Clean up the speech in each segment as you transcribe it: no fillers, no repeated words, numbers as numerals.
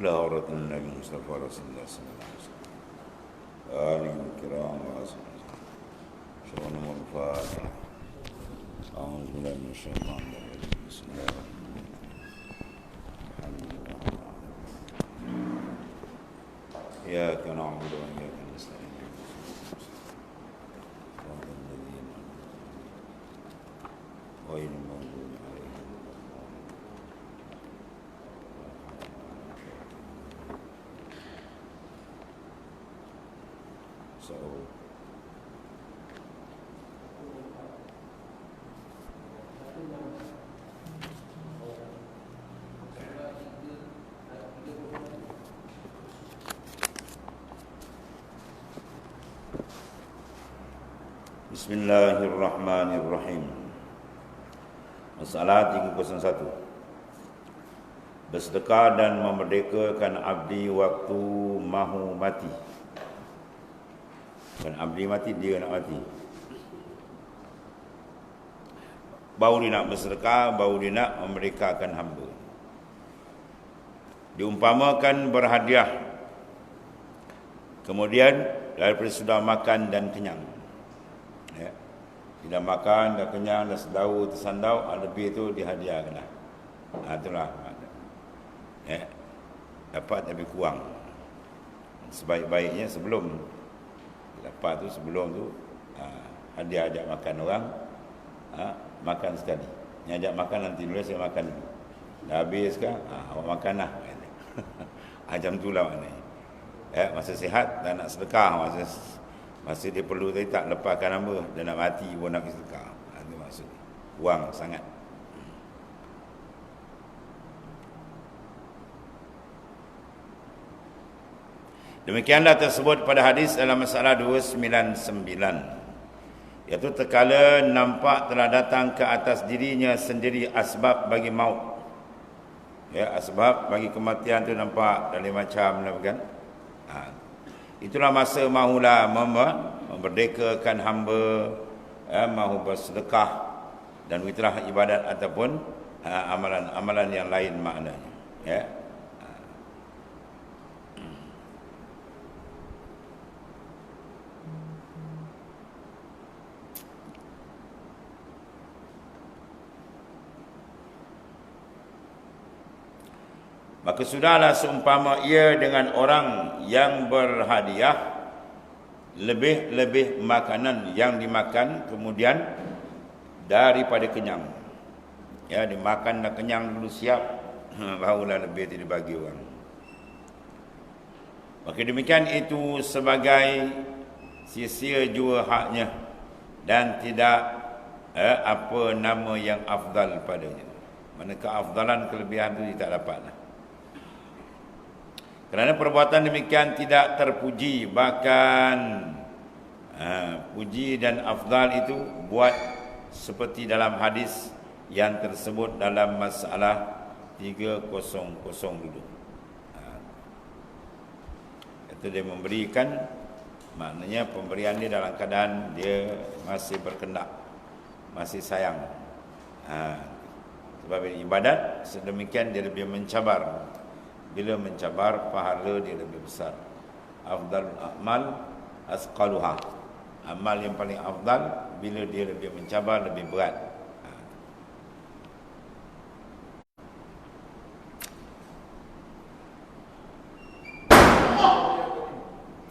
ila hadratin Nabi Mustafa Rasulullah sallallahu alaihi wasallam. Alihi kiram wa ashabihi. Syawal al-Fatihah. A'udzu billahi minasyaitonir rajim. Bismillahirrahmanirrahim. Iyyaka na'budu wa iyyaka nasta'in. غير المغضوب عليهم سأقول Bismillahirrahmanirrahim. Masalah 301. Bersedekah dan memerdekakan abdi waktu mahu mati. Bukan abdi mati, dia nak mati. Baru dia nak bersedekah, baru dia nak memerdekakan hamba. Diumpamakan berhadiah, kemudian daripada sudah makan dan kenyang, ya. Tidak makan, dah kenyang, dah sedau, tersandau, lebih itu dihadiahkan lah. Itulah, ya. Dapat lebih kurang. Sebaik-baiknya sebelum dapat tu, sebelum tu hadiah ajak makan orang, makan sekali. Yang ajak makan nanti dulu, saya makan dulu. Dah habis ke? Awak makan lah. Macam tu lah maknanya. Ya, masa sihat dan nak sedekah, masa dia perlu tadi tak lepaskan hamba, dia nak mati pun nak sedekah. Itu maksud. Kurang sangat. Demikianlah tersebut pada hadis dalam masalah 299, iaitu terkala nampak telah datang ke atas dirinya sendiri asbab bagi maut. Ya, asbab bagi kematian tu nampak dari macam kan. Itulah masa mahulah memerdekakan hamba, mahu bersedekah dan itulah ibadat ataupun amalan-amalan yang lain maknanya, ya. Maka sudahlah seumpama ia dengan orang yang berhadiah lebih-lebih makanan yang dimakan kemudian daripada kenyang. Ya, dimakan dan kenyang dulu siap, barulah lebih itu dibagi orang. Maka demikian itu sebagai sia-sia jua haknya dan tidak apa nama yang afdal padanya. Mana keafdalan kelebihan itu tidak dapatlah. Kerana perbuatan demikian tidak terpuji, bahkan puji dan afdal itu buat seperti dalam hadis yang tersebut dalam masalah 300 dulu. Itu dia memberikan, maknanya pemberian dia dalam keadaan dia masih berkendak, masih sayang. Sebab ibadat sedemikian dia lebih mencabar. Bila mencabar, pahala dia lebih besar. Afdalul a'mal asqaluha. Amal yang paling afdal bila dia lebih mencabar, lebih berat.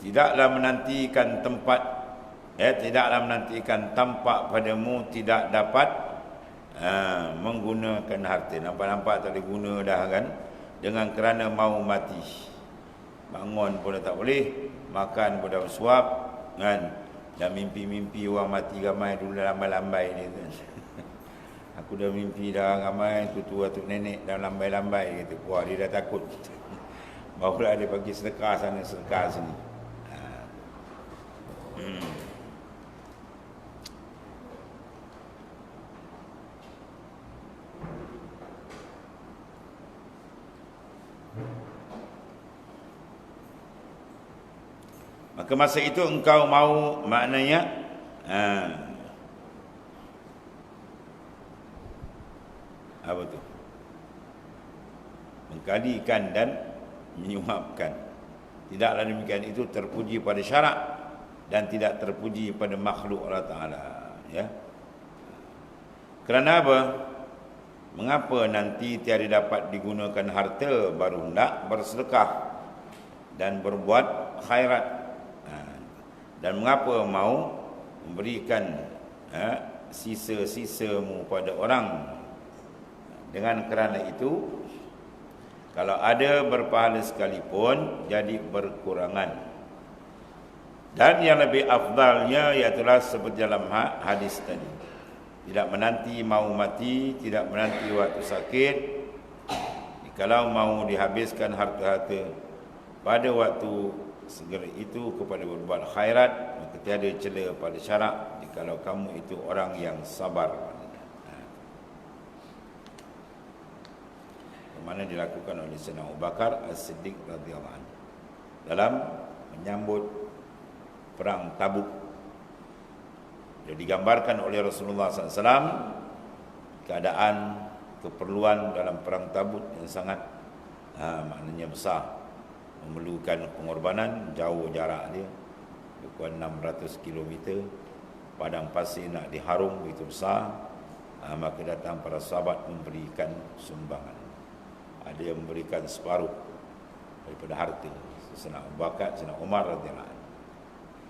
Tidaklah menantikan tempat, tidaklah menantikan tampak padamu tidak dapat menggunakan harta. Nampak-nampak tak boleh guna dah kan, dengan kerana mau mati. Bangun pun dah tak boleh, makan pun dah bersuap kan. Dan mimpi-mimpi orang mati ramai dulu lambai-lambai ni kan. Aku dah mimpi dah ramai tutu atuk nenek dah lambai-lambai gitu. Wah, dia dah takut. Barulah dia bagi sedekah sana sedekah sini. Maka masa itu engkau mau, maknanya apa tu? Mengkalikan dan menyuapkan. Tidaklah demikian, itu terpuji pada syarak dan tidak terpuji pada makhluk Allah Ta'ala, ya. Kerana apa? Mengapa nanti tiada dapat digunakan harta baru hendak bersedekah dan berbuat khairat? Dan mengapa mau memberikan sisa-sisamu pada orang? Dengan kerana itu, kalau ada berpahala sekalipun, jadi berkurangan. Dan yang lebih afdalnya iaitulah seperti dalam hadis tadi, tidak menanti mau mati, tidak menanti waktu sakit. Kalau mau dihabiskan harta-harta pada waktu segera itu kepada berbuat khairat, maka tiada celah pada syarak jikalau kamu itu orang yang sabar. Mana dilakukan oleh Sayyidina Abu Bakar As-Siddiq radhiyallahu anhu dalam menyambut perang Tabuk. Dia digambarkan oleh Rasulullah SAW keadaan keperluan dalam perang Tabuk yang sangat maknanya besar, memerlukan pengorbanan, jauh jarak dia, kurang 600 km, padang pasir nak diharung begitu besar. Maka datang para sahabat memberikan sumbangan. Ada yang memberikan separuh daripada harta. Sayyidina Abu Bakar, Sayyidina Umar radhiyallahu anhu.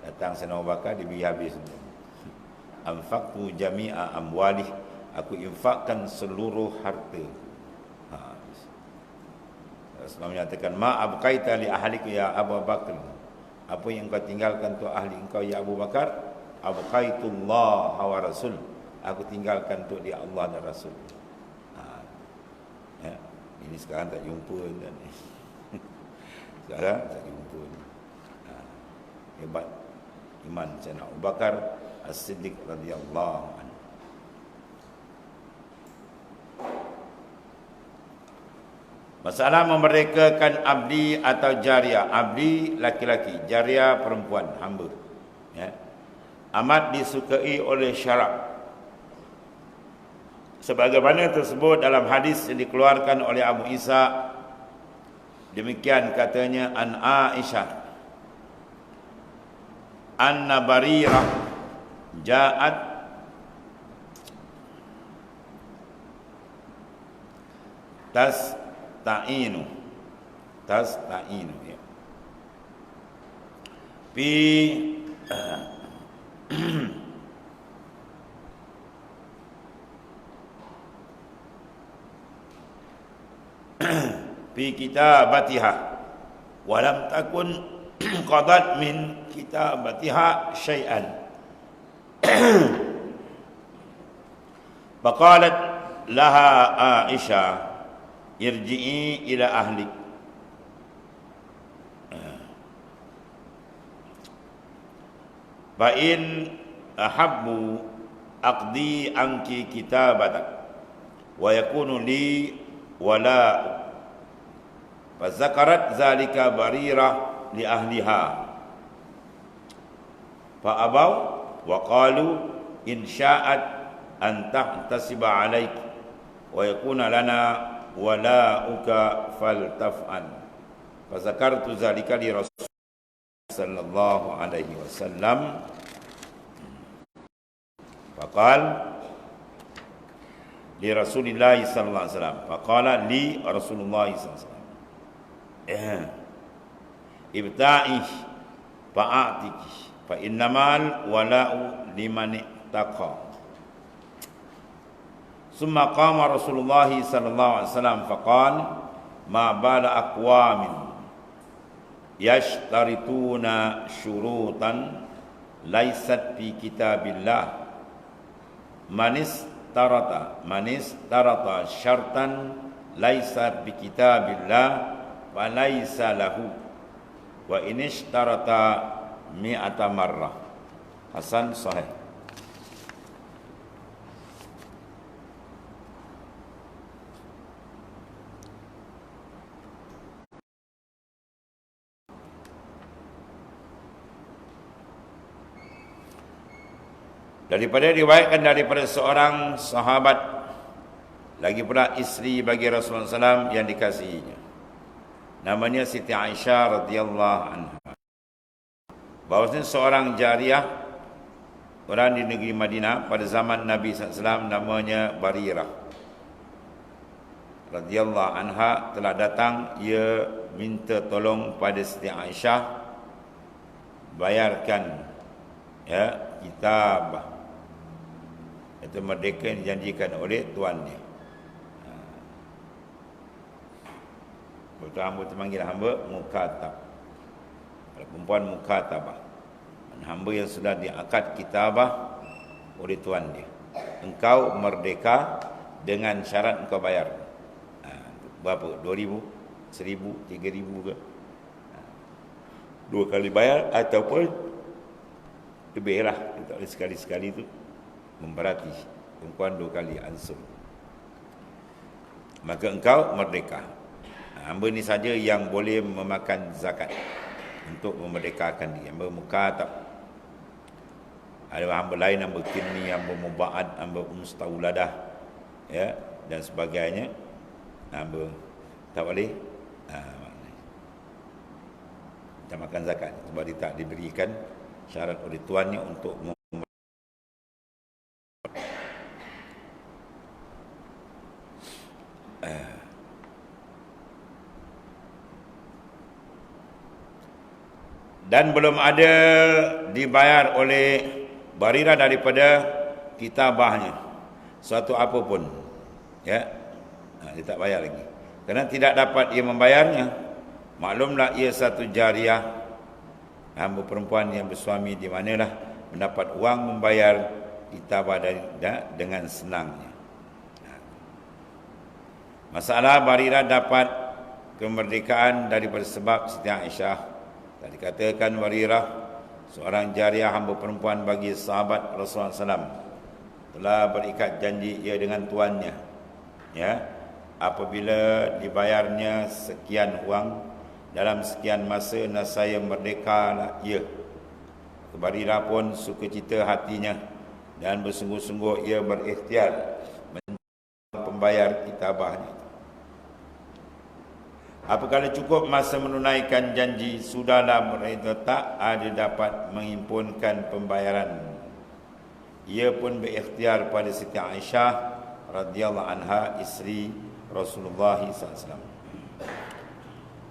Datang Sayyidina Abu Bakar, diberi habis. Anfaqtu jami'a amwalih, aku infakkan seluruh harta. Rasulullah menyatakan, ma abqaita li ahlika ya Abu Bakar, apa yang kau tinggalkan untuk ahli engkau ya Abu Bakar? Abqaitullah wa rasul, aku tinggalkan untuk dia Allah dan Rasul. Ya. Ini sekarang tak jumpa dan sekarang tak jumpa. Hebat iman Sayyidina Abu Bakar As-Siddiq radhiyallahu anhu. Masalah memerdekakan abdi atau jariah. Abdi laki-laki, jariah perempuan, hamba, ya, amat disukai oleh syarak. Sebagaimana tersebut dalam hadis yang dikeluarkan oleh Abu Isa, demikian katanya, an Aisyah anna Barirah ja'at tasta'inu ya, fi fi kitabatiha wa lam takun qadat min kitabatiha syai'an. Faqalat laha Aisyah irji'i ila ahlik, fa in ahabbu aqdi anki kitabatak wa yakunu li wala. Fazakarat zalika Barirah li ahliha fa abaw wa qalu in sya'at an tahtasiba alaik wa yakuna lana wala'uka faltaf'al. Fazakartu zalika li Rasul sallallahu alaihi wasallam faqal li Rasulillah sallallahu alaihi wasallam faqala li Rasulullah sallallahu alaihi wasallam ibta'i fa'atiki fa innamal wala'u liman ittaqa. Summa qama Rasulullah sallallahu alaihi wasallam faqala ma bala aqwamin yashtarituna syurutan laysat fi kitabillah manis tarata syartan laysa bi kitabillah wa laysa lahu wa inishtarata mi'ata marrah. Hasan sahih. Daripada diriwayatkan daripada seorang sahabat, lagi pula isteri bagi Rasulullah SAW yang dikasihinya, namanya Siti Aisyah radhiyallahu anha. Bahawasanya seorang jariah orang di negeri Madinah pada zaman Nabi SAW namanya Barirah radhiyallahu anha telah datang. Ia minta tolong pada Siti Aisyah bayarkan kitab itu merdeka yang dijanjikan oleh tuan dia. Betul, hamba terpanggil hamba mukatab. Kalau perempuan mukatabah, hamba yang sudah diakad kitabah oleh tuan dia. Engkau merdeka dengan syarat engkau bayar. Berapa? 2,000, 1,000, 3,000 ke? 2 kali bayar ataupun lebih lah. Tak boleh sekali-sekali tu memberati perempuan 2 kali ansur. Maka engkau merdeka. Hamba ni saja yang boleh memakan zakat untuk memerdekakan dia. Hamba mukatab. Ada hamba lain, hamba kinni, hamba muba'ad, hamba mustawladah, dan sebagainya. Hamba tak boleh tak makan zakat sebab dia tak diberikan syarat oleh tuannya untuk dan belum ada dibayar oleh Barirah daripada kitabahnya suatu apapun, dia tak bayar lagi kerana tidak dapat ia membayarnya. Maklumlah ia satu jariah, hamba perempuan yang bersuami di manalah mendapat wang membayar kitabah dengan senangnya. Masalah Barirah dapat kemerdekaan daripada sebab Siti Aisyah. Tadi katakan Barirah seorang jariah hamba perempuan bagi sahabat Rasulullah SAW, telah berikat janji ia dengan tuannya, apabila dibayarnya sekian wang dalam sekian masa, nasaya merdekalah ia. Barirah pun sukacita hatinya dan bersungguh-sungguh ia berikhtiar membayar kitabahnya. Apabila cukup masa menunaikan janji, sudahlah mereka tak ada dapat menghimpunkan pembayaran. Ia pun berikhtiar pada Siti Aisyah radhiyallahu anha, isteri Rasulullah SAW.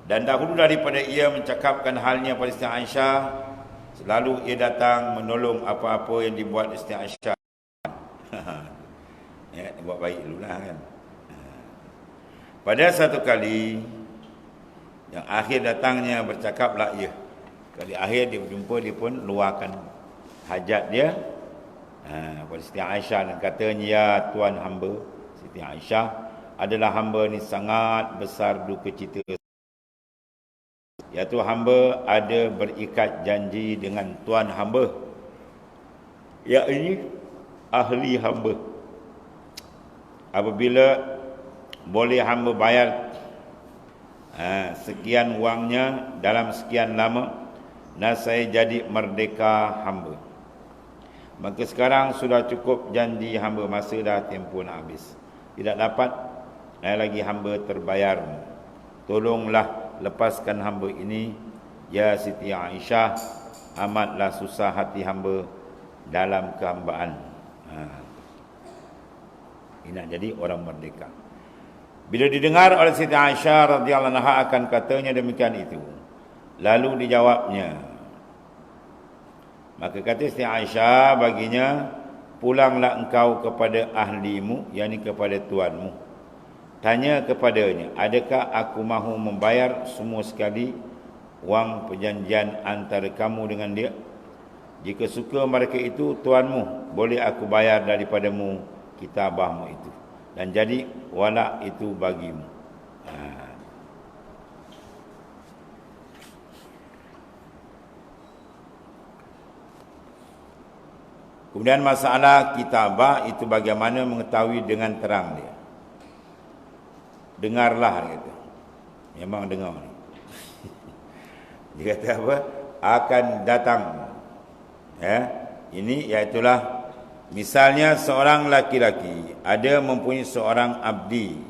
Dan dahulu daripada ia mencakapkan halnya pada Siti Aisyah, selalu ia datang menolong apa-apa yang dibuat Siti Aisyah. Dia buat baik dululah kan. Pada satu kali yang akhir datangnya bercakaplah ia. Kali akhir dia berjumpa, dia pun luahkan hajat dia pada Siti Aisyah dan katanya, ya tuan hamba, Siti Aisyah adalah hamba ni sangat besar duka cita. Iaitu hamba ada berikat janji dengan tuan hamba, yakni ahli hamba. Apabila boleh hamba bayar sekian wangnya dalam sekian lama, dan saya jadi merdeka hamba. Maka sekarang sudah cukup janji hamba, masa dah tempoh nak habis, tidak dapat lagi hamba terbayar. Tolonglah lepaskan hamba ini, ya Siti Aisyah, amatlah susah hati hamba dalam kehambaan. Ini nak jadi orang merdeka. Bila didengar oleh Siti Aisyah radhiyallahu anha akan katanya demikian itu, lalu dijawabnya. Maka kata Siti Aisyah baginya, pulanglah engkau kepada ahlimu, yakni kepada tuanmu. Tanya kepadanya, adakah aku mahu membayar semua sekali wang perjanjian antara kamu dengan dia? Jika suka mereka itu tuanmu, boleh aku bayar daripadamu kitabahmu itu, dan jadi walak itu bagimu. Kemudian masalah kitabah itu bagaimana mengetahui dengan terang dia. Dengarlah, dia kata. Memang dengar ni. Dia kata apa? Akan datang. Ini iaitulah misalnya seorang laki-laki ada mempunyai seorang abdi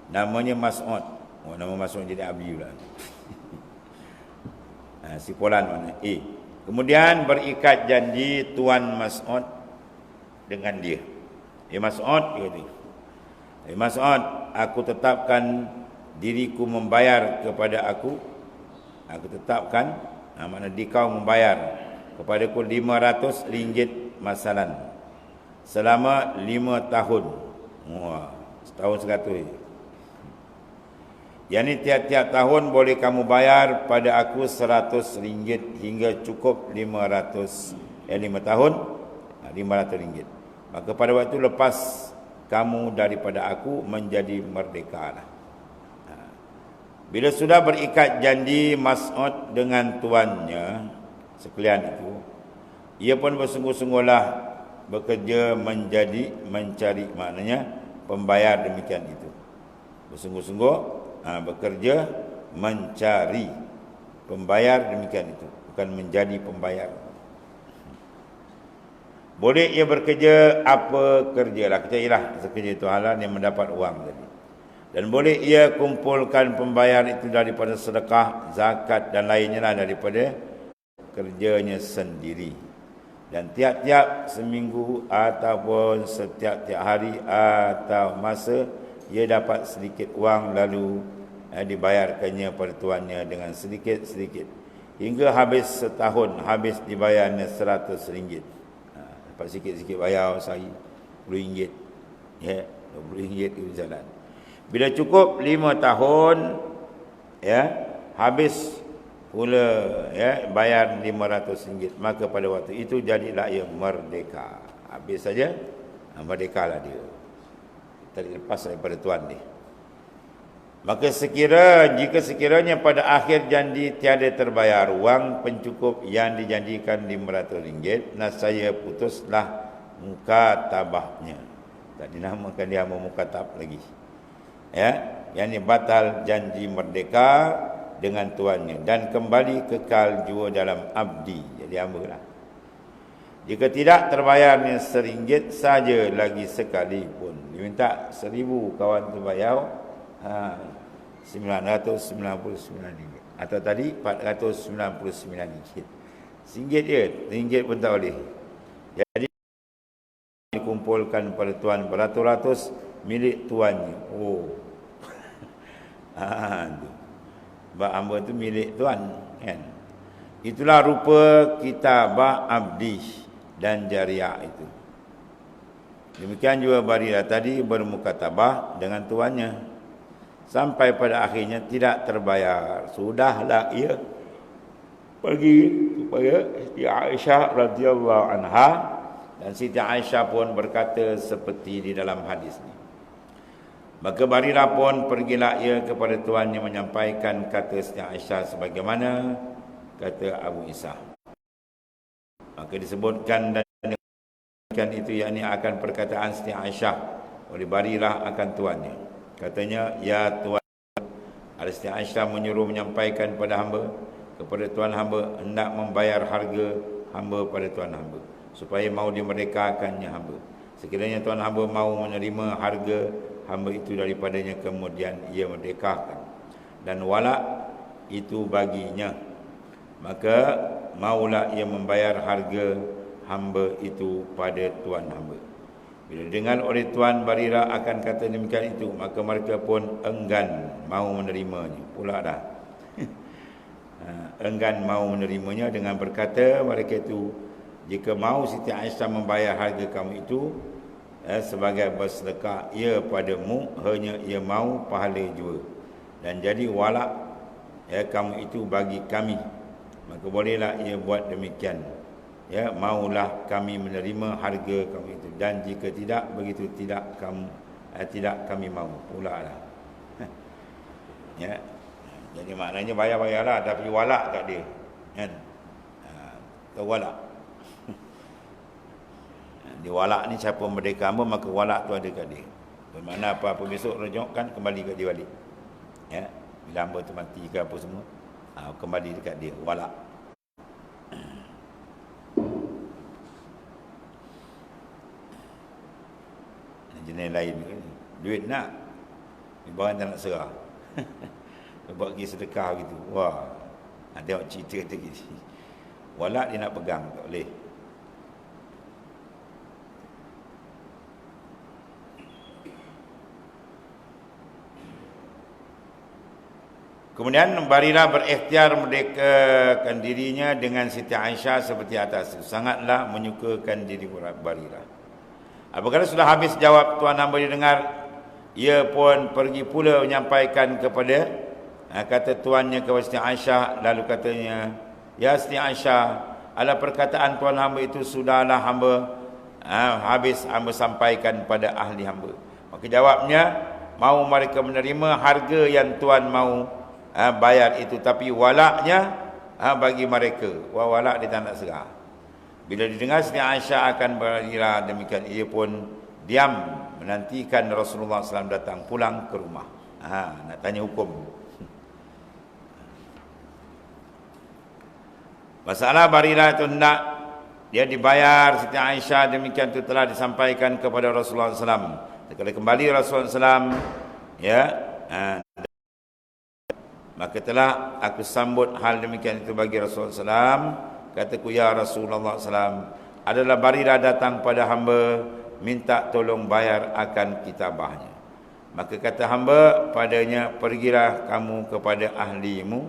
namanya Mas'ud. Oh, nama masuk jadi abdi pula. Sipulan mana? A. Kemudian berikat janji Tuan Mas'ud dengan dia. Mas'ud kata, Mas'ud, aku tetapkan diriku membayar kepada aku tetapkan, makna dikau membayar kepadaku RM500 masalan selama 5 tahun. Wah, setahun 100. Yani tiap-tiap tahun boleh kamu bayar pada aku RM100 hingga cukup 5 tahun, RM500. Maka pada waktu lepas kamu daripada aku menjadi merdeka lah. Bila sudah berikat janji Mas'ud dengan tuannya sekalian itu, ia pun bersungguh-sungguhlah bekerja mencari, maknanya pembayar demikian itu. Bersungguh-sungguh bekerja mencari pembayar demikian itu, bukan menjadi pembayar. Boleh ia bekerja apa kerjalah, kerjailah sekerja itu halal yang mendapat uang tadi. Dan boleh ia kumpulkan pembayar itu daripada sedekah, zakat dan lainnya lah daripada kerjanya sendiri. Dan tiap-tiap seminggu ataupun setiap-tiap hari atau masa ia dapat sedikit uang lalu dibayarkannya pada tuannya dengan sedikit-sedikit hingga habis setahun, habis dibayarnya RM100. Dapat sikit-sikit bayar sehari RM10, ya, RM20 ke jalan. Bila cukup 5 tahun, ya, habis pula, ya, bayar RM500, maka pada waktu itu jadilah ia merdeka. Habis saja, merdekalah dia. Terlepas daripada tuan dia. Maka jika sekiranya pada akhir janji tiada terbayar wang pencukup yang dijanjikan RM500, nascaya putuslah mukatabahnya. Tak dinamakan dia mukatab lagi. Ya, yakni batal janji merdeka dengan tuannya dan kembali kekal jua dalam abdi, jadi hamba lah. Jika tidak terbayarnya RM1 saja lagi sekalipun, diminta RM1,000 kawan tu bayar, RM999 atau tadi RM499. RM1 je, RM1 pun tak boleh. Jadi dikumpulkan pada tuan beratus-ratus milik tuannya. Oh. Sebab hamba tu milik tuan, kan. Itulah rupa kitabah abdi dan jariah itu. Demikian juga Barilah tadi bermukatabah dengan tuannya sampai pada akhirnya tidak terbayar. Sudahlah ia pergi kepada Siti Aisyah radhiyallahu anha, dan Siti Aisyah pun berkata seperti di dalam hadis ini. Maka Barilah pun pergilah ia kepada tuannya menyampaikan kata Siti Aisyah sebagaimana kata Abu Isa. Maka disebutkan dan itu, yakni akan perkataan Siti Aisyah oleh Barilah akan tuannya. Katanya, ya tuan, ada Siti Aisyah menyuruh menyampaikan kepada tuan hamba hendak membayar harga hamba pada tuan hamba supaya mau dimerdekakannya hamba. Sekiranya tuan hamba mau menerima harga hamba itu daripadanya, kemudian ia merdekakan dan walak itu baginya, maka maulah ia membayar harga hamba itu pada tuan hamba. Bila dengar oleh tuan Barilah akan kata demikian itu, maka mereka pun enggan mau menerimanya pula dah. Enggan mau menerimanya dengan berkata mereka itu, jika mau Siti Aisyah membayar harga kamu itu sebagai bersedekah ia padamu, hanya ia mau pahala jua, dan jadi walak kamu itu bagi kami, maka bolehlah ia buat demikian. Ya, maulah kami menerima harga kamu itu, dan jika tidak begitu tidak kami mau pula lah. Ya, jadi maknanya bayar-bayarlah tapi walak kat dia, kan? Walak. Di walak ni siapa merdeka hamba, maka walak tu ada kat dia. Bermakna apa-apa besok rejokkan kembali kat dia balik. Ya, bila hamba tu mati ke apa semua, kembali dekat dia, walak. Jenis lain, duit nak, barang tak nak serah. Buat pergi sedekah gitu. Wah. Tengok cerita tu gitu. Walak dia nak pegang, tak boleh. Kemudian Barirah berikhtiar merdekakan dirinya dengan Siti Aisyah seperti atas. Sangatlah menyukakan diri Barirah. Apabila sudah habis jawab tuan hamba didengar, ia pun pergi pula menyampaikan kepada kata tuannya kepada Siti Aisyah, lalu katanya, "Ya Siti Aisyah, ala perkataan tuan hamba itu sudahlah hamba habis hamba sampaikan pada ahli hamba." Maka jawabnya, "Mau mereka menerima harga yang tuan mau bayar itu, tapi walaknya bagi mereka." Walak dia tak nak serah. Bila didengar Siti Aisyah akan Barirah demikian, ia pun diam menantikan Rasulullah SAW datang pulang ke rumah. Nak tanya hukum. Masalah Barirah itu hendak dia dibayar Siti Aisyah, demikian itu telah disampaikan kepada Rasulullah SAW. Sekali kembali Rasulullah SAW, maka telah aku sambut hal demikian itu bagi Rasulullah SAW. Kataku, "Ya Rasulullah SAW, adalah Barirah datang pada hamba, minta tolong bayar akan kitabahnya." Maka kata hamba padanya, "Pergilah kamu kepada ahlimu,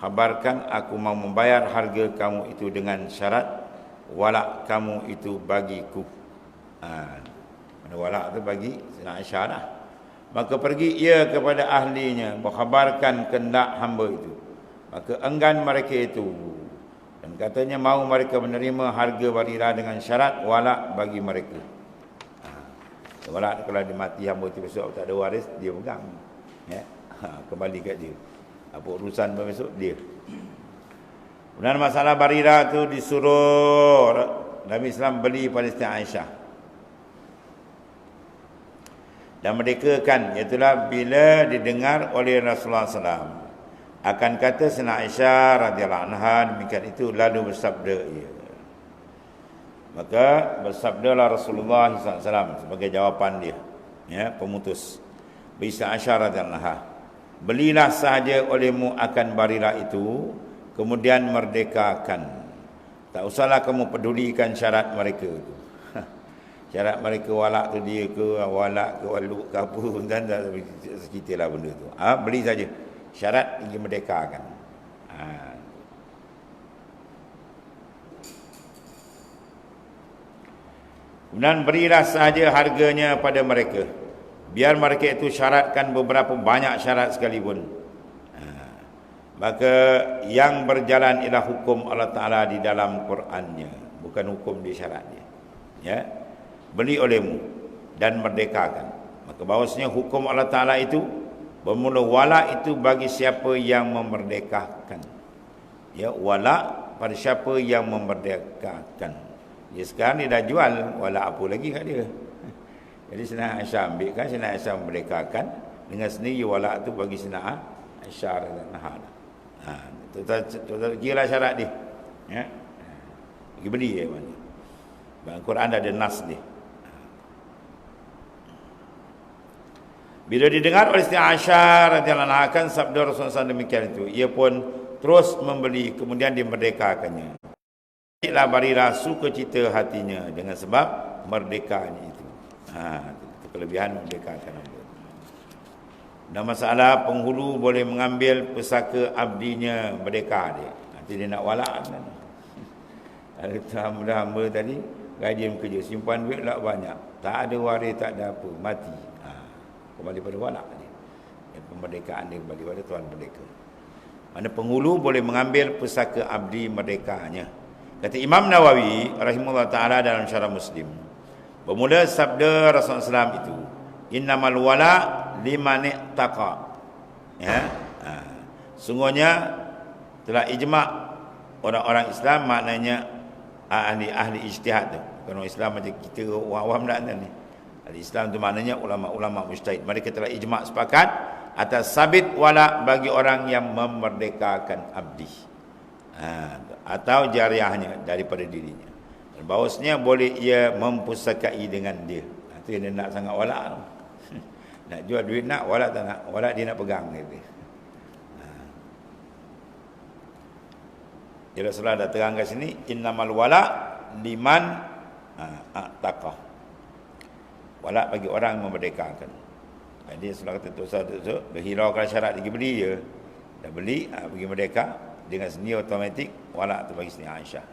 khabarkan aku mau membayar harga kamu itu dengan syarat walak kamu itu bagiku." Mana walak tu bagi Sina Aisyah lah. Maka pergi ia kepada ahlinya, mengkhabarkan kehendak hamba itu. Maka enggan mereka itu, dan katanya mahu mereka menerima harga Barirah dengan syarat walak bagi mereka. Walak kalau dia mati hamba itu besok tak ada waris, dia pegang. Kembali kat dia. Apa urusan besok dia. Kemudian masalah Barirah tu disuruh Nabi Islam beli pada Siti Aisyah dan merdekakan, iaitulah bila didengar oleh Rasulullah SAW akan kata Sina Aisyah radhiyallahu anha demikian itu, lalu bersabda ia. Maka bersabdalah Rasulullah SAW sebagai jawapan dia, pemutus, Bisa Aisyah radhiyallahu anha, "Belilah sahaja olehmu akan Barirah itu, kemudian merdekakan. Tak usahlah kamu pedulikan syarat mereka itu." Syarat mereka walak tu dia ke, walak ke waluk ke apa, dan tak ceritalah benda tu. Beli saja. Syarat ingin merdekakan. Kemudian berilah sahaja harganya pada mereka. Biar mereka itu syaratkan beberapa banyak syarat sekalipun. Maka yang berjalan ialah hukum Allah Ta'ala di dalam Qurannya, bukan hukum di syaratnya. Beli olehmu dan merdekakan. Maka bahawasanya hukum Allah Ta'ala itu bermula walak itu bagi siapa yang memerdekakan. Walak pada siapa yang memerdekakan. Sekarang dia dah jual, walak apa lagi kat dia. Jadi Sina Aisyah ambil kan, Sina Aisyah memerdekakan, dengan sendiri walak tu bagi Sina Aisyah radhiyallahu anha. Kira syarat dia. Pergi beli dia mana. Dalam Quran ada nas dia. Bila didengar oleh Siti Aisyah radhiyallahu anha akan sabda Rasulullah SAW demikian itu, ia pun terus membeli, kemudian dimerdekakannya. Inilah Barirah sukacita hatinya dengan sebab merdekanya itu. Itu kelebihan merdekakan hamba. Dan masalah penghulu boleh mengambil pesaka abdinya merdeka dia. Nanti dia nak walak kan. Ada hamba tadi gaji kerja, simpan duit lah banyak, tak ada waris, tak ada apa, mati. Kembali pada walak dia. Kemerdekaan dia kembali pada tuan merdeka. Mana penghulu boleh mengambil pesaka abdi merdekanya. Kata Imam Nawawi rahimahullah ta'ala dalam syarah Muslim, bermula sabda Rasulullah SAW itu, "Innamal wala liman ittaqa." Sungguhnya telah ijma' orang-orang Islam, maknanya ahli ijtihad tu. Kalau Islam macam kita awam tak ni. Ahli Islam tu maknanya ulama-ulama mujtahid. Mereka telah ijma' sepakat atas sabit wala bagi orang yang memerdekakan abdi. Atau jariahnya daripada dirinya. Dan bahawasanya boleh ia mempusakai dengan dia. Itu yang dia nak sangat walak. Nak jual duit nak, walak tak nak. Walak dia nak pegang gitu. Jadi Rasulullah dah terang kat sini, innamal wala liman taqah. Walak bagi orang yang memerdekakan. Jadi Rasulullah kata tu berhiraukan syarat dia beli je. Dah beli, pergi merdeka dengan sendiri automatik walak tu bagi Siti Aisyah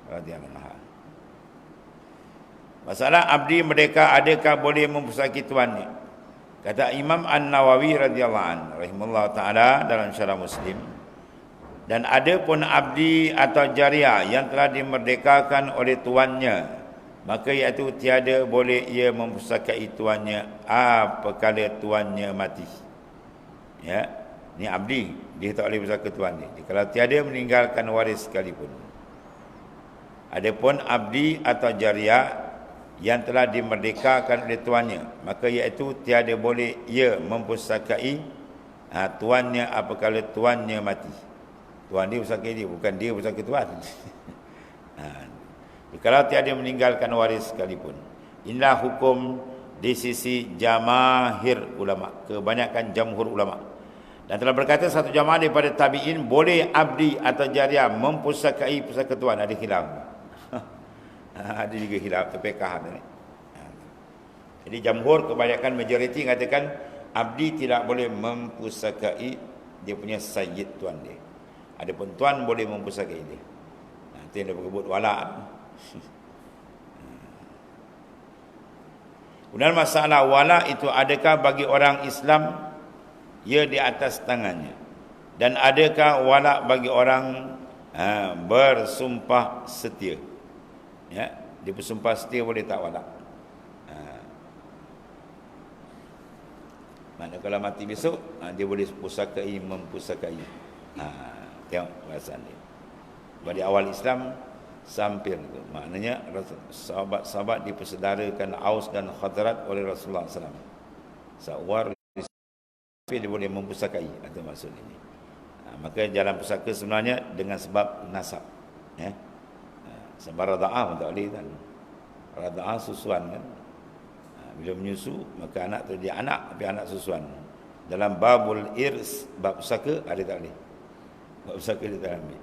radhiyallahu anha. Masalah abdi merdeka adakah boleh mempusaki tuannya? Kata Imam An-Nawawi radhiyallahu anhu rahimahullah taala dalam Syarah Muslim, dan ada pun abdi atau jariah yang telah dimerdekakan oleh tuannya, maka iaitu tiada boleh ia mempusakai tuannya apabila tuannya mati. Ya, ni abdi, dia tak boleh pusaka tuan dia kalau tiada meninggalkan waris sekalipun. Adapun abdi atau jariah yang telah dimerdekakan oleh tuannya, maka iaitu tiada boleh ia mempusakai tuannya apabila tuannya mati. Tuan dia pusakai dia, bukan dia pusaka tuan. Kalau tiada meninggalkan waris sekalipun. Inilah hukum di sisi jamahir ulama, kebanyakan jamhur ulama. Dan telah berkata satu jamaah daripada tabi'in, boleh abdi atau jariah mempusakai pusaka tuan. Ada khilaf. Ada juga khilaf terpekah ni. Jadi jamhur kebanyakan majoriti katakan abdi tidak boleh mempusakai dia punya sayyid tuan dia. Adapun tuan boleh mempusakai dia. Nanti dia berebut walak. Kemudian masalah walak itu adakah bagi orang Islam ia di atas tangannya, dan adakah walak bagi orang bersumpah setia? Ya, dia bersumpah setia boleh tak walak? Mana kalau mati besok dia boleh pusakai mempusakai. Tengok perasaan dia. Pada awal Islam sampir itu. Maknanya sahabat-sahabat dipersedarakan Aus dan Khadrat oleh Rasulullah SAW. Sawar dia boleh mempusakai, itu maksud ini. Maka jalan pusaka sebenarnya dengan sebab nasab. Ya. Sebab rada'ah pun tak boleh kan. Rada'ah susuan kan. Bila menyusu maka anak tu dia anak, tapi anak susuan. Dalam babul irs, bab pusaka ada tak boleh. Bab pusaka dia tak ambil.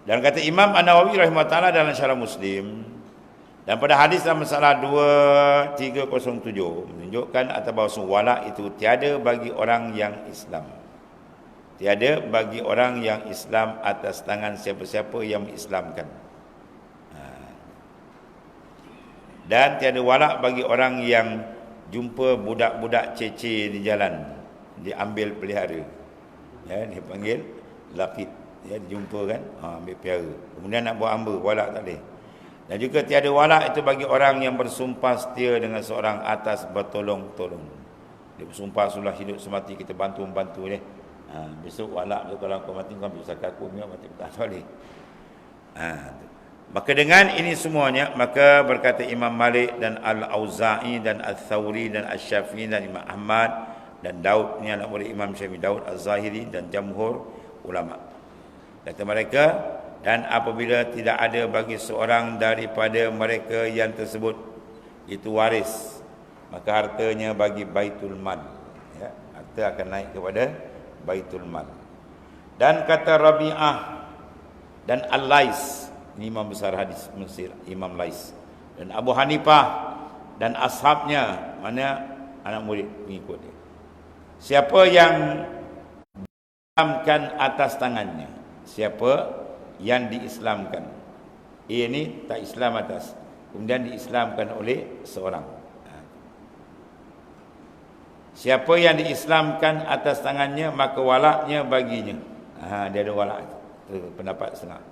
Dan kata Imam An-Nawawi rahimahullah taala dalam Syarah Muslim, dan pada hadis dalam masalah 2307 menunjukkan atas bahawa walak itu tiada bagi orang yang Islam. Tiada bagi orang yang Islam atas tangan siapa-siapa yang mengislamkan. Dan tiada walak bagi orang yang jumpa budak-budak cece di jalan, diambil pelihara. Ya, dipanggil laqit. Ya, dijumpa kan, ambil pelihara. Kemudian nak buat hamba, walak tak boleh. Dan juga tiada walak itu bagi orang yang bersumpah setia dengan seorang atas bertolong-tolong. Dia bersumpah sulah hidup semati kita bantu-membantu dia. Besok walak kalau kau mati kau ambil pusaka aku, mati tak boleh. Maka dengan ini semuanya, maka berkata Imam Malik dan Al-Auza'i dan Al-Thawri dan Al-Syafi'i dan Imam Ahmad dan Daud, ni anak murid Imam Syafi'i, Daud Al-Zahiri dan jamhur ulama. Kata mereka, dan apabila tidak ada bagi seorang daripada mereka yang tersebut itu waris, maka hartanya bagi Baitul Mal. Ya, harta akan naik kepada Baitul Mal. Dan kata Rabi'ah dan Al-Lais, ini imam besar hadis Mesir, Imam Lais, dan Abu Hanifah dan ashabnya, mana anak murid pengikut dia, siapa yang diislamkan atas tangannya, siapa yang diislamkan, ini tak Islam atas, kemudian diislamkan oleh seorang, siapa yang diislamkan atas tangannya, maka walaknya baginya. Dia ada walak. Itu pendapat setengah.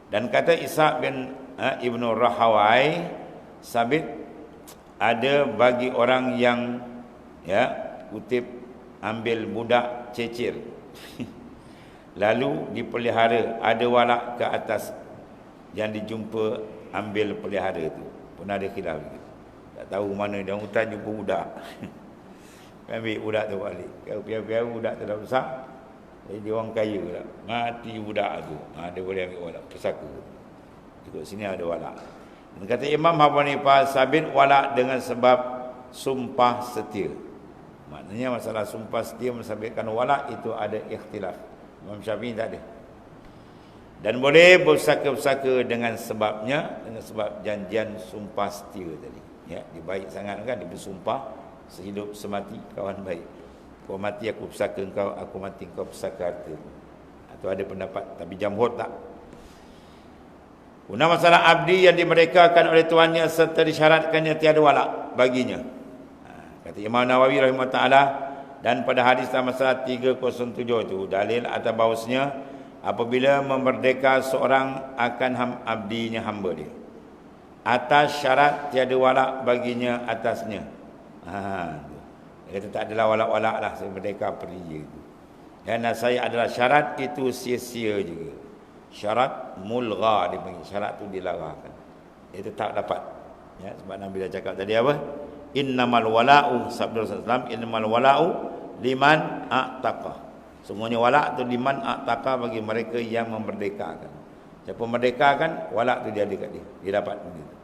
Dan kata Ishaq bin Ibnu Rahawai, sabit ada bagi orang yang kutip ambil budak cecir lalu dipelihara, ada walak ke atas yang dijumpa ambil pelihara itu. Pernah ada khilaf gitu. Tak tahu mana dia hutan jumpa budak. Ambil budak tu balik. Kalau biar-biar budak tu dah besar, dia orang kaya lah. Mati budak tu. Dia boleh ambil walak pusaka. Ikut sini ada walak. Dan kata Imam Abu Hanifah, sabit walak dengan sebab sumpah setia. Maknanya masalah sumpah setia mensabitkan wala itu ada ikhtilaf. Imam Syafi'i tak ada. Dan boleh bersaka-bersaka dengan sebabnya, dengan sebab janjian sumpah setia tadi. Ya, dia baik sangat kan, dia bersumpah sehidup semati kawan baik. Kau mati aku pesaka engkau, aku mati engkau pesaka harta. Atau ada pendapat, tapi jamhur tak. Guna masalah abdi yang dimerdekakan oleh tuannya serta disyaratkannya tiada wala baginya. Kata Imam Nawawi rahimahullah ta'ala, dan pada hadis dalam masalah 307 itu dalil atas bahawasanya apabila memerdeka seorang akan abdinya hamba dia, atas syarat tiada wala baginya atasnya. Dia kata tak adalah wala-wala lah, saya merdeka pergi je itu. Dan saya adalah syarat itu sia-sia juga. Syarat mulgha dipanggil, syarat tu dilarangkan. Itu tak dapat. Ya, sebab Nabi dah cakap tadi apa? Innamal wala'u, sabda Rasulullah SAW, innamal wala'u liman a'taqa. Semuanya wala' tu liman a'taqa, bagi mereka yang memerdekakan. Siapa memerdekakan, wala' tu dia ada kat dia. Dia dapat begitu.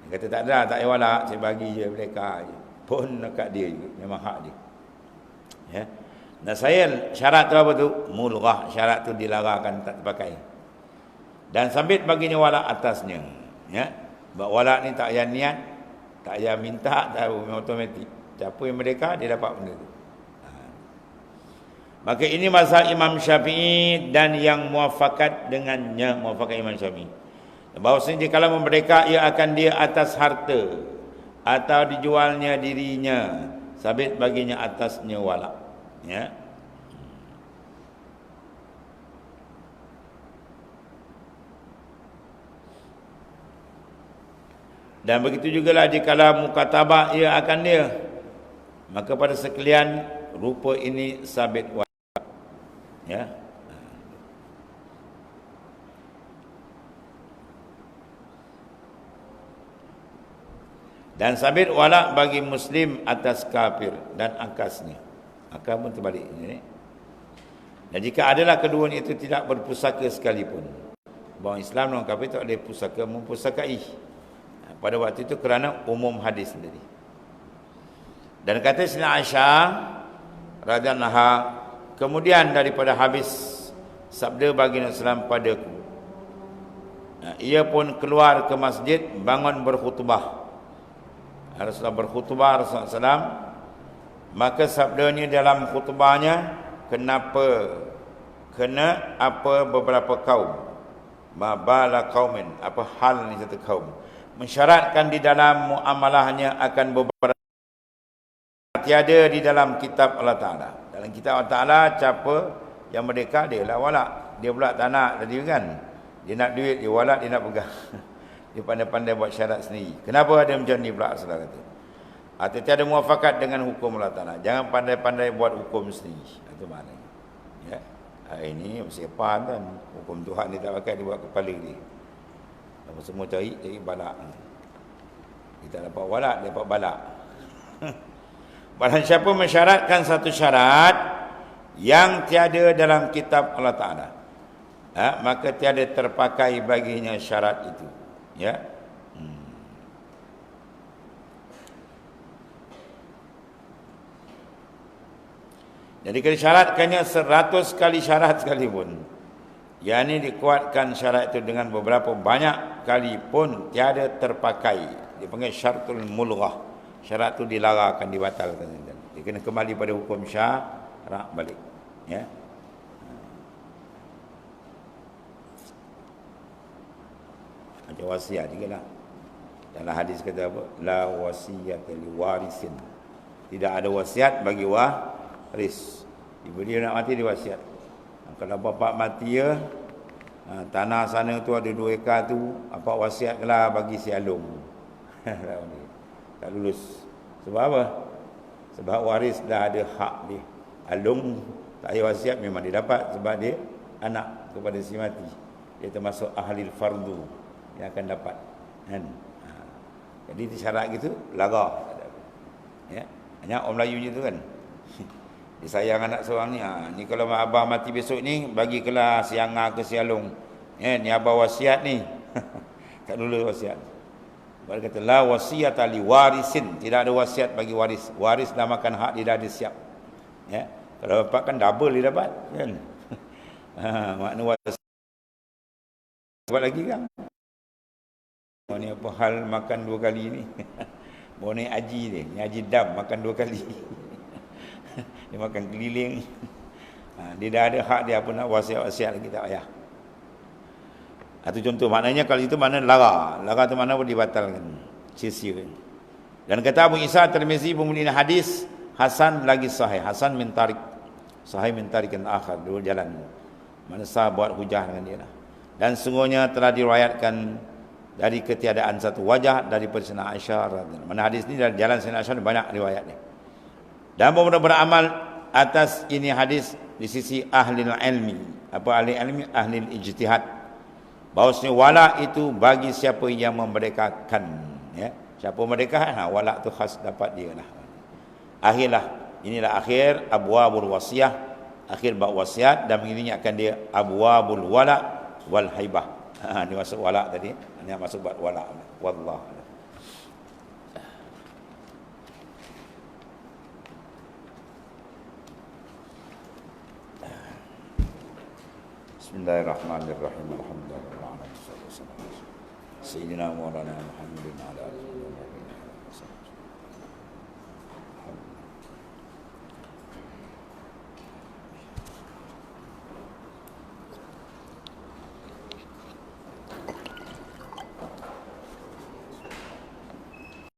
Dia kata tak ada, tak payah wala', saya bagi je merdeka je. Pun dekat dia juga, memang hak dia. Ya. Nah, saya syarat tu apa tu? Mulghah, syarat tu dilarangkan, tak terpakai. Dan sabit baginya wala' atasnya. Ya. Sebab wala' ni tak payah niat, tak payah minta, tak payah automatik. Siapa yang merdeka, dia dapat benda tu. Maka ini mazhab Imam Syafi'i dan yang muafakat dengannya, muafakat Imam Syafi'i. Bahawasanya jika memerdeka, ia akan dia atas harta atau dijualnya dirinya, sabit baginya atasnya wala. Ya. Dan begitu jugalah jikalau mukatabah ia akan dia, maka pada sekalian rupa ini sabit wala. Ya. Dan sabit wala bagi muslim atas kafir dan akasnya. Akal pun terbalik ini. Dan jika adalah keduanya itu tidak berpusaka sekalipun, bahawa Islam dan kafir tak boleh pusaka mempusakai. Pada waktu itu kerana umum hadis sendiri. Dan kata Sina Aisyah radhiyallahu anha, kemudian daripada habis sabda baginda Islam padaku, ia pun keluar ke masjid bangun berkhutbah. Rasulullah berkhutbah Rasulullah SAW, maka sabdanya dalam khutbahnya, kena apa beberapa kaum, mabala qaumin, apa hal ni satu kaum, mensyaratkan di dalam muamalahnya akan beberapa tiada di dalam kitab Allah Ta'ala. Dalam kitab Allah Ta'ala, siapa yang merdeka dia lah wala. Dia pula tak nak tadi kan, dia nak duit, dia wala, dia nak pegang. Dia pandai-pandai buat syarat sendiri. Kenapa ada macam ni pula Rasulullah kata? Atau tiada muafakat dengan hukum Allah Ta'ala. Jangan pandai-pandai buat hukum sendiri. Itu maknanya. Ya. Hari ini mesti faham kan, hukum Tuhan ni tak pakai, dia buat kepala dia. Kalau semua cari balak. Kita dapat walak, dia dapat balak. Barang siapa mensyaratkan satu syarat yang tiada dalam kitab Allah Ta'ala, maka tiada terpakai baginya syarat itu. Ya. Jadi kalau syaratkannya 100 kali syarat sekalipun, yakni dikuatkan syarat itu dengan beberapa banyak kali pun tiada terpakai. Dipanggil syaratul mulghah. Syarat itu dilarangkan, dibatalkan. Dia kena kembali pada hukum syarak balik. Ya. Ada wasiat juga lah. Dalam hadis kata apa? La wasiyata li warisin. Tidak ada wasiat bagi waris. Ibu dia nak mati, dia wasiat. Kalau bapak mati ya, tanah sana tu ada 2 ekar tu, apa wasiatlah bagi si Alung. Tak lulus. Sebab apa? Sebab waris dah ada hak dia. Alung tak payah wasiat, memang dia dapat sebab dia anak kepada si mati. Dia termasuk ahli fardu yang akan dapat. Kan? Jadi syarat gitu laga. Ya. Hanya orang Melayu je tu kan. Dia sayang anak seorang ni. Ni kalau abah mati besok ni, bagi kelas si Angah ke si Alung. Ni abah wasiat ni. Tak lulus wasiat. Baru kata la wasiyata li warisin, tidak ada wasiat bagi waris. Waris dah makan hak dia dah ada siap. Ya. Kalau dapat kan double dia dapat, kan? Makna wasiat dapat lagi kan? Oh, ni apa hal makan 2 kali ni? Bawa ni haji ni haji dam makan 2 kali. Dia makan keliling. Dia dah ada hak dia, apa nak wasiat-wasiat lagi tak payah. Itu contoh, maknanya kalau itu mana lara. Lara tu mana pun dibatalkan, sia-sia. Dan kata Abu Isa Tirmizi pemulihan hadis hasan lagi sahih, hasan min tarik, sahih min tarikin akhar, dua jalan. Mana sah buat hujah dengan dia lah. Dan sungguhnya telah diriwayatkan dari ketiadaan satu wajah dari Sayyidina Aisyah. Mana hadis ni dari jalan Sayyidina Aisyah banyak riwayat dia. Dan benar beramal atas ini hadis di sisi ahli ilmi. Apa ahli ilmi? Ahli ijtihad. Bahawasanya wala itu bagi siapa yang memerdekakan, ya. Siapa memerdekakan, wala tu khas dapat dia lah. Akhirlah, inilah akhir abwabul wasiyah, akhir bab wasiat, dan begini akan dia abwabul wala wal haibah. Ini masuk wala tadi, ini masuk bab wala. Wallah. Bismillahirrahmanirrahim. Alhamdulillah. Sayyidina Maulana Muhammadin